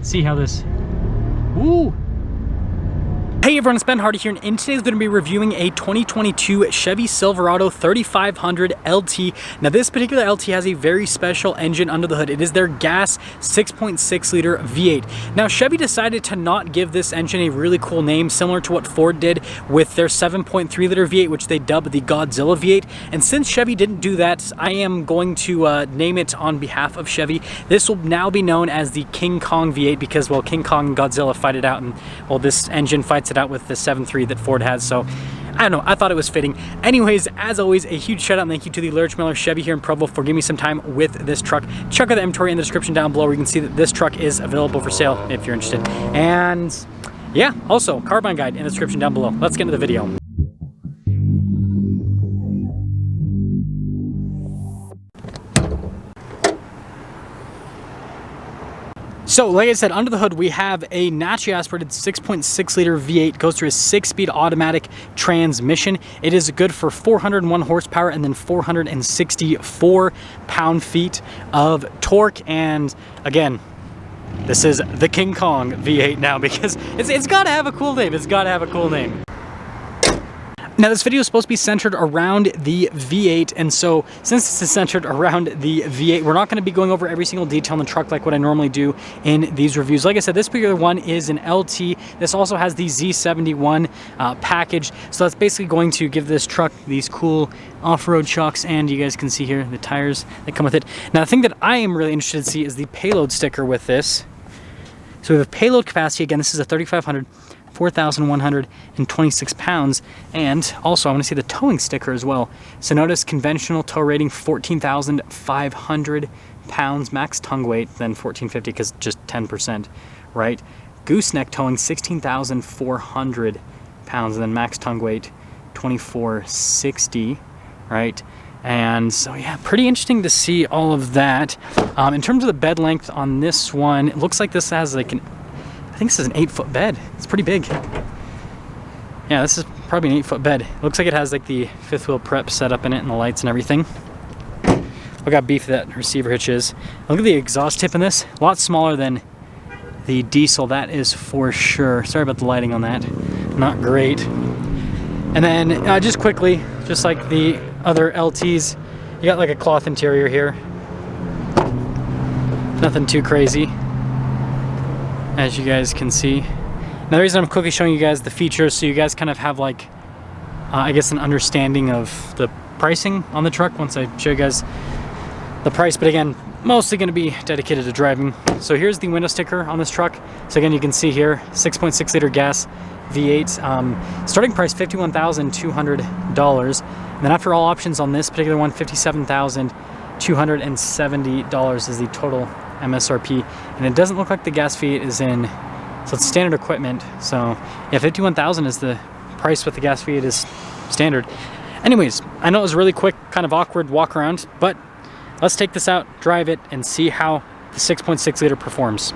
See how this, woo! Hey everyone, it's Ben Hardy here, and in today's going to be reviewing a 2022 Chevy Silverado 3500 LT. Now this particular LT has a very special engine under the hood. It is their gas 6.6 liter V8. Now Chevy decided to not give this engine a really cool name, similar to what Ford did with their 7.3 liter V8, which they dubbed the Godzilla V8. And since Chevy didn't do that, I am going to name it on behalf of Chevy. This will now be known as the King Kong V8 because, well, King Kong and Godzilla fight it out, and well, this engine fights it out with the 7.3 that Ford has. So I don't know, I thought it was fitting. Anyways, as always, a huge shout out and thank you to the Lurch Miller Chevy here in Provo for giving me some time with this truck. Check out the inventory in the description down below where you can see that this truck is available for sale if you're interested. And yeah, also carbine guide in the description down below. Let's get into the video. So, like I said, under the hood we have a naturally aspirated 6.6 liter V8, goes through a 6-speed automatic transmission. It is good for 401 horsepower and then 464 pound-feet of torque. And again, this is the King Kong V8 now because it's got to have a cool name. It's got to have a cool name. Now this video is supposed to be centered around the V8, and so since this is centered around the V8, we're not going to be going over every single detail in the truck like what I normally do in these reviews. Like I said, this particular one is an LT. This also has the Z71 package, so that's basically going to give this truck these cool off-road shocks, and you guys can see here the tires that come with it. Now the thing that I am really interested to see is the payload sticker with this. So we have a payload capacity, again this is a 3500, 4,126 pounds, and also I want to see the towing sticker as well. So notice conventional tow rating 14,500 pounds, max tongue weight then 1450 because just 10%, right? Gooseneck towing 16,400 pounds and then max tongue weight 2,460, right? And so yeah, pretty interesting to see all of that. In terms of the bed length on this one, it looks like this has like I think this is an 8-foot bed. It's pretty big. Yeah, this is probably an 8-foot bed. It looks like it has like the fifth wheel prep set up in it and the lights and everything. Look how beefy that receiver hitch is. Look at the exhaust tip in this. A lot smaller than the diesel, that is for sure. Sorry about the lighting on that. Not great. And then just quickly, just like the other LTs, you got like a cloth interior here. Nothing too crazy, as you guys can see. Now the reason I'm quickly showing you guys the features so you guys kind of have like I guess an understanding of the pricing on the truck once I show you guys the price, but again mostly going to be dedicated to driving. So here's the window sticker on this truck. So again you can see here 6.6 liter gas V8, starting price $51,200, and then after all options on this particular one $57,270 is the total MSRP, and it doesn't look like the gas V8 is in, so it's standard equipment. So yeah, $51,000 is the price with the gas V8 is standard. Anyways, I know it was a really quick, kind of awkward walk around, but let's take this out, drive it, and see how the 6.6 liter performs.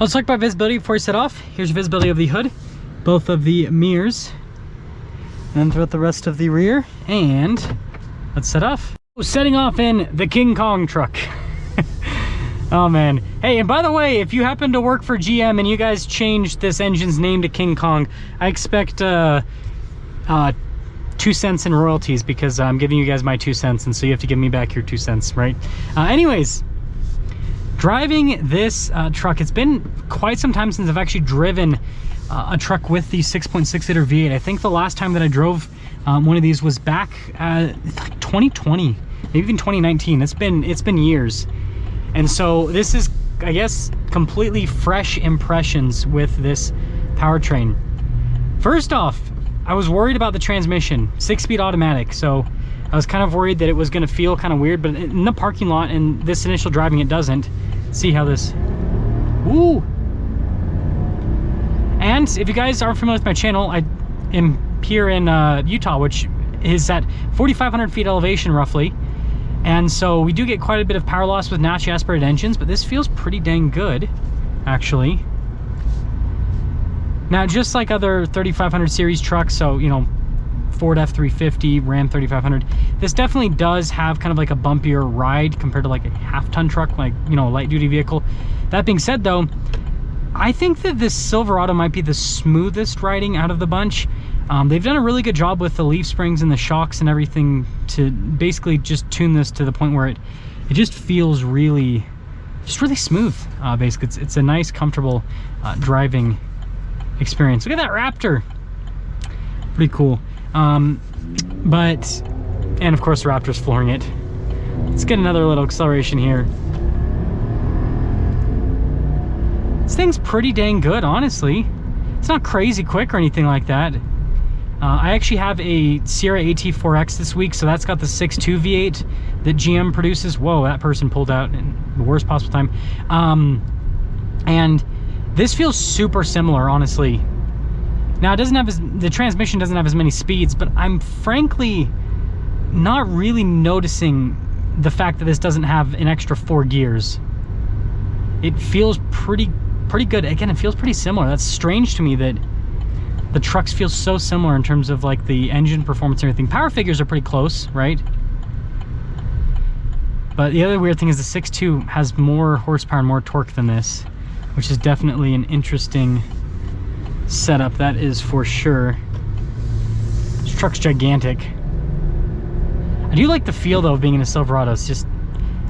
Let's talk about visibility before we set off. Here's your visibility of the hood, both of the mirrors, and throughout the rest of the rear, and let's set off. Setting off in the King Kong truck. Oh man. Hey, and by the way, if you happen to work for GM and you guys changed this engine's name to King Kong, I expect 2 cents in royalties because I'm giving you guys my 2 cents, and so you have to give me back your 2 cents, right? Anyways, driving this truck, it's been quite some time since I've actually driven a truck with the 6.6 liter V8. I think the last time that I drove one of these was back like 2020, maybe even 2019. It's been years, and so this is, I guess, completely fresh impressions with this powertrain. First off, I was worried about the transmission, 6-speed automatic, so I was kind of worried that it was going to feel kind of weird, but in the parking lot and this initial driving it doesn't. See how this, woo! And if you guys aren't familiar with my channel, I am here in Utah, which is at 4,500 feet elevation roughly, And so we do get quite a bit of power loss with naturally aspirated engines, but this feels pretty dang good, actually. Now, just like other 3500 series trucks, so, you know, Ford F350, Ram 3500, this definitely does have kind of like a bumpier ride compared to like a half-ton truck, like, you know, a light-duty vehicle. That being said, though, I think that this Silverado might be the smoothest riding out of the bunch. They've done a really good job with the leaf springs and the shocks and everything to basically just tune this to the point where it just feels really smooth. Basically, it's a nice, comfortable driving experience. Look at that Raptor, pretty cool. And of course the Raptor's flooring it. Let's get another little acceleration here. This thing's pretty dang good, honestly. It's not crazy quick or anything like that. I actually have a Sierra AT4X this week, so that's got the 6.2 V8 that GM produces. Whoa, that person pulled out in the worst possible time. And this feels super similar, honestly. Now, it doesn't have the transmission doesn't have as many speeds, but I'm frankly not really noticing the fact that this doesn't have an extra 4 gears. It feels pretty good. Again, it feels pretty similar. That's strange to me that the trucks feel so similar in terms of like the engine performance and everything. Power figures are pretty close, right? But the other weird thing is the 6.2 has more horsepower and more torque than this, which is definitely an interesting setup, that is for sure. This truck's gigantic. I do like the feel though of being in a Silverado. It's just,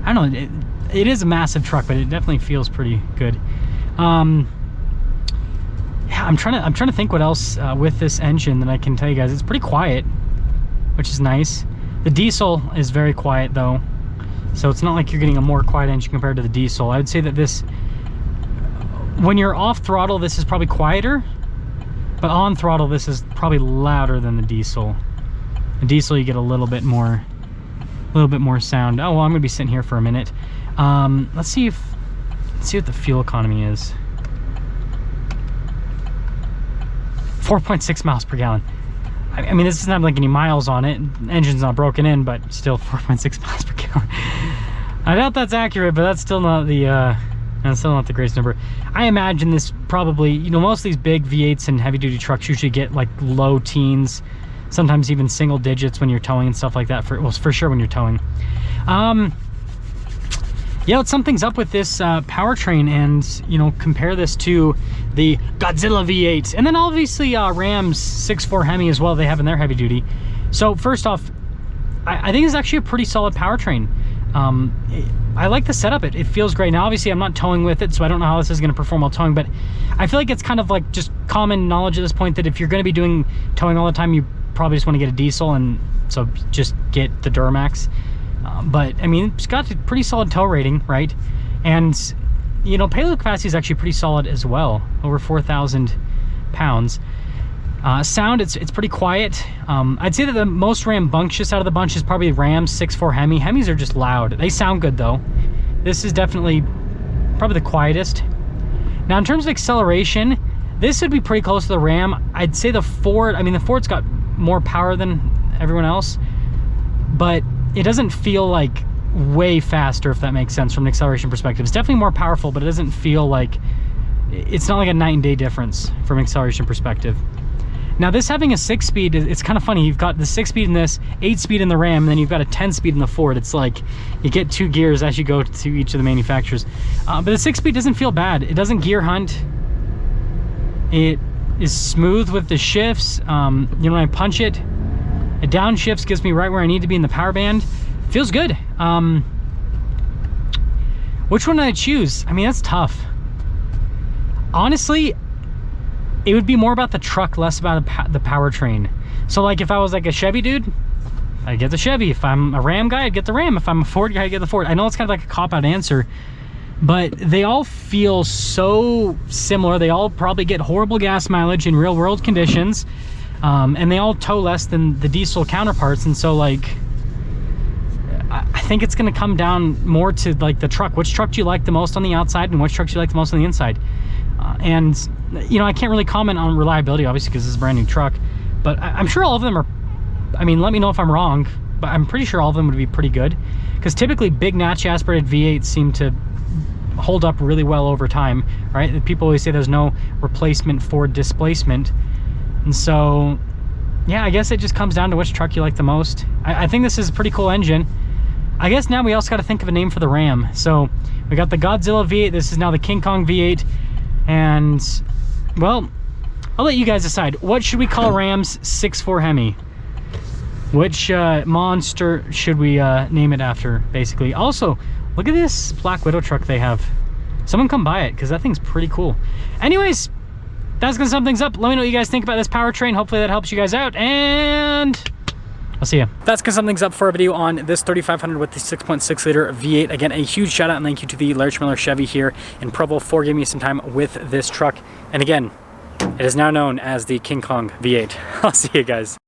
I don't know, it is a massive truck, but it definitely feels pretty good. Yeah, I'm trying to think what else with this engine that I can tell you guys. It's pretty quiet, which is nice. The diesel is very quiet though, so it's not like you're getting a more quiet engine compared to the diesel. I would say that this, when you're off throttle, this is probably quieter, but on throttle, this is probably louder than the diesel. The diesel, you get a little bit more sound. Oh, well, I'm gonna be sitting here for a minute. Let's see what the fuel economy is. 4.6 miles per gallon. I mean, this doesn't have like any miles on it. Engine's not broken in, but still 4.6 miles per gallon. I doubt that's accurate, but that's still not the greatest number. I imagine this probably, you know, most of these big V8s and heavy duty trucks usually get like low teens, sometimes even single digits when you're towing and stuff like that, for sure when you're towing. Yeah, something's up with this powertrain, and you know, compare this to the Godzilla V8, and then obviously Ram's 6.4 Hemi as well, they have in their heavy duty. So first off, I think it's actually a pretty solid powertrain. I like the setup. It feels great. Now obviously I'm not towing with it, so I don't know how this is going to perform while towing, but I feel like it's kind of like just common knowledge at this point that if you're going to be doing towing all the time, you probably just want to get a diesel, and so just get the Duramax. But I mean, it's got a pretty solid tow rating, right? And you know, payload capacity is actually pretty solid as well, over 4,000 pounds. Sound, it's pretty quiet. I'd say that the most rambunctious out of the bunch is probably Ram's 6.4 Hemi. Hemis are just loud. They sound good though. This is definitely probably the quietest. Now in terms of acceleration, this would be pretty close to the Ram. I'd say the Ford, I mean the Ford's got more power than everyone else, but it doesn't feel like way faster, if that makes sense from an acceleration perspective. It's definitely more powerful, but it doesn't feel like, it's not like a night and day difference from an acceleration perspective. Now this having a 6-speed, it's kind of funny. You've got the 6-speed in this, 8-speed in the Ram, and then you've got a 10-speed in the Ford. It's like you get 2 gears as you go to each of the manufacturers. But the 6-speed doesn't feel bad. It doesn't gear hunt. It is smooth with the shifts. You know, when I punch it, it downshifts, gets me right where I need to be in the power band. Feels good. Which one did I choose? I mean, that's tough. Honestly, it would be more about the truck, less about the powertrain. So like if I was like a Chevy dude, I'd get the Chevy. If I'm a Ram guy, I'd get the Ram. If I'm a Ford guy, I'd get the Ford. I know it's kind of like a cop-out answer, but they all feel so similar. They all probably get horrible gas mileage in real world conditions. And they all tow less than the diesel counterparts. And so like, I think it's going to come down more to like the truck. Which truck do you like the most on the outside, and which truck do you like the most on the inside? And you know, I can't really comment on reliability obviously because this is a brand new truck, but I'm sure all of them are, I mean, let me know if I'm wrong. but I'm pretty sure all of them would be pretty good, because typically big naturally aspirated V8s seem to hold up really well over time, right? People always say there's no replacement for displacement, and so yeah, I guess it just comes down to which truck you like the most. I think this is a pretty cool engine. I guess now we also got to think of a name for the Ram. So we got the Godzilla V8, this is now the King Kong V8, and well, I'll let you guys decide. What should we call Ram's 6.4 Hemi? Which monster should we name it after, basically? Also, look at this Black Widow truck they have. Someone come buy it, because that thing's pretty cool. Anyways, that's gonna sum things up. Let me know what you guys think about this powertrain. Hopefully that helps you guys out, and I'll see ya. That's gonna sum things up for a video on this 3500 with the 6.6 liter V8. Again, a huge shout out and thank you to the Larry Miller Chevy here in Provo for giving me some time with this truck. And again, it is now known as the King Kong V8. I'll see you guys.